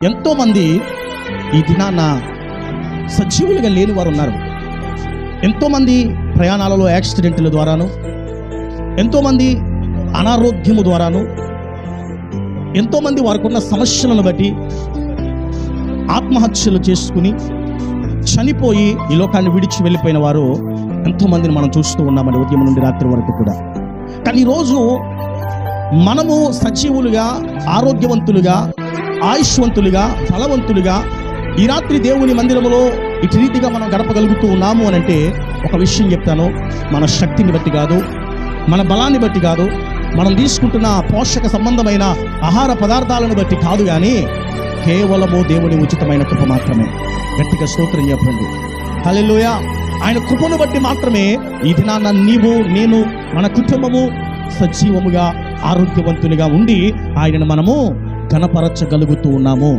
ఎంతోమంది ఈ దినాన సజీవులుగా లేని వారు ఉన్నారు. ఎంతోమంది ప్రయాణాలలో యాక్సిడెంట్ల ద్వారాను, ఎంతోమంది అనారోగ్యము ద్వారాను, ఎంతోమంది వారికున్న సమస్యలను బట్టి ఆత్మహత్యలు చేసుకుని చనిపోయి ఈ లోకాన్ని విడిచి వెళ్ళిపోయిన వారు ఎంతోమందిని మనం చూస్తూ ఉన్నామండి, ఉదయం నుండి రాత్రి వరకు కూడా. కానీ ఈరోజు మనము సజీవులుగా, ఆరోగ్యవంతులుగా, ఆయుష్వంతులుగా, బలవంతులుగా ఈ రాత్రి దేవుని మందిరములో ఇటు రీతిగా మనం గడపగలుగుతూ ఉన్నాము అని అంటే ఒక విషయం చెప్తాను. మన శక్తిని బట్టి కాదు, మన బలాన్ని బట్టి కాదు, మనం తీసుకుంటున్న పోషక సంబంధమైన ఆహార పదార్థాలను బట్టి కాదు, కానీ కేవలము దేవుని ఉచితమైన కృప మాత్రమే. గట్టిగా స్తోత్రం చెప్పండి. హల్లెలూయా. ఆయన కృపను బట్టి మాత్రమే ఈ దినాన నీవు, నేను, మన కుటుంబము సజీవముగా, ఆరోగ్యవంతునిగా ఉండి ఆయనను మనము ఘనపరచగలుగుతూ ఉన్నాము.